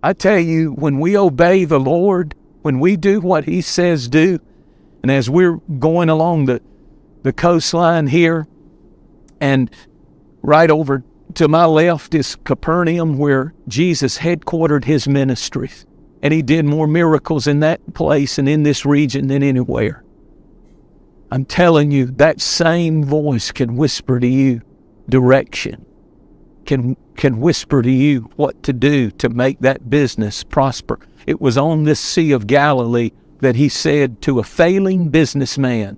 I tell you, when we obey the Lord, when we do what He says do, and as we're going along the coastline here, and right over to my left is Capernaum, where Jesus headquartered His ministries. And He did more miracles in that place and in this region than anywhere. I'm telling you, that same voice can whisper to you direction, can whisper to you what to do to make that business prosper. It was on this Sea of Galilee that He said to a failing businessman,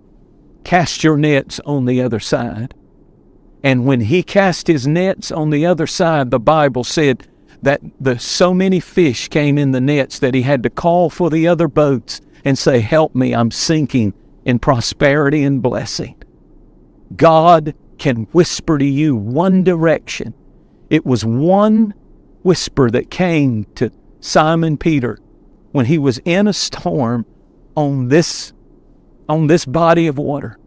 cast your nets on the other side. And when He cast His nets on the other side, the Bible said that so many fish came in the nets that He had to call for the other boats and say, help me, I'm sinking in prosperity and blessing. God can whisper to you one direction. It was one whisper that came to Simon Peter when he was in a storm on this body of water.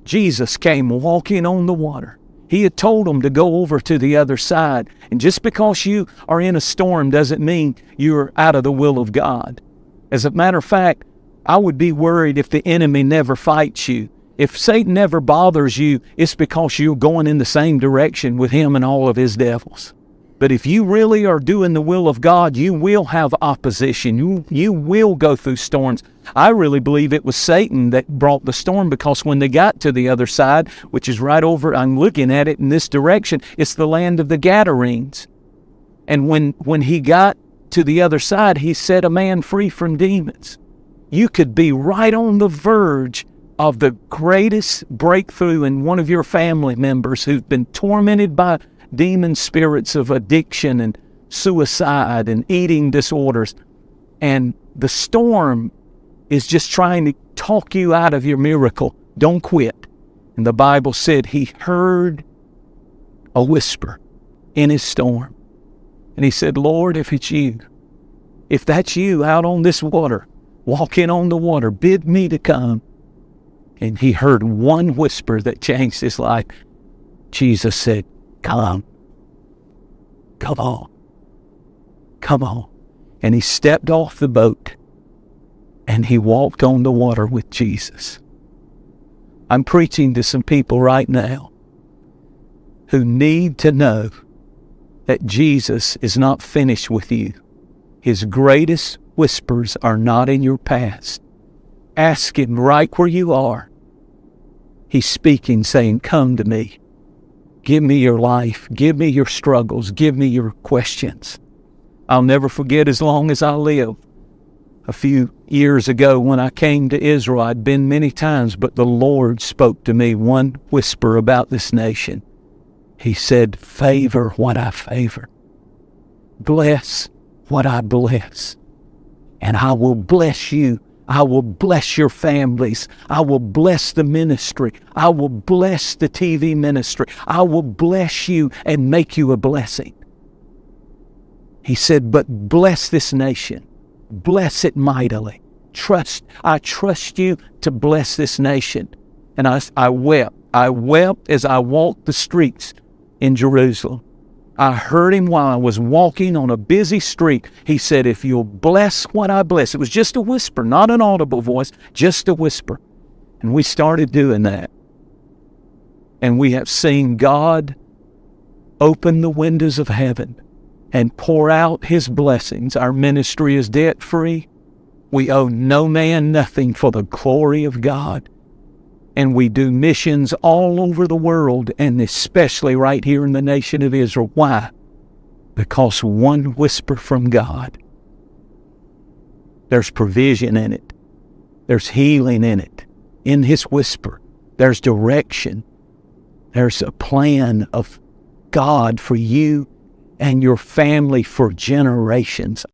Jesus came walking on the water. He had told him to go over to the other side. And just because you are in a storm doesn't mean you're out of the will of God. As a matter of fact, I would be worried if the enemy never fights you. If Satan never bothers you, it's because you're going in the same direction with him and all of his devils. But if you really are doing the will of God, you will have opposition. You will go through storms. I really believe it was Satan that brought the storm, because when they got to the other side, which is right over, I'm looking at it in this direction, it's the land of the Gadarenes. And when he got to the other side, he set a man free from demons. You could be right on the verge of the greatest breakthrough in one of your family members who've been tormented by demon spirits of addiction and suicide and eating disorders. And the storm is just trying to talk you out of your miracle. Don't quit. And the Bible said he heard a whisper in his storm. And he said, Lord, if it's you, if that's you out on this water, walking on the water, bid me to come. And he heard one whisper that changed his life. Jesus said, come. Come on. Come on. And he stepped off the boat and he walked on the water with Jesus. I'm preaching to some people right now who need to know that Jesus is not finished with you. His greatest whispers are not in your past. Ask Him right where you are. He's speaking, saying, come to me. Give me your life. Give me your struggles. Give me your questions. I'll never forget as long as I live. A few years ago when I came to Israel, I'd been many times, but the Lord spoke to me one whisper about this nation. He said, favor what I favor. Bless what I bless. And I will bless you. I will bless your families. I will bless the ministry. I will bless the TV ministry. I will bless you and make you a blessing. He said, but bless this nation. Bless it mightily. I trust you to bless this nation. And I wept. I wept as I walked the streets in Jerusalem. I heard him while I was walking on a busy street. He said, if you'll bless what I bless. It was just a whisper, not an audible voice, just a whisper. And we started doing that. And we have seen God open the windows of heaven and pour out His blessings. Our ministry is debt-free. We owe no man nothing for the glory of God. And we do missions all over the world, and especially right here in the nation of Israel. Why? Because one whisper from God. There's provision in it. There's healing in it. In His whisper, there's direction. There's a plan of God for you and your family for generations.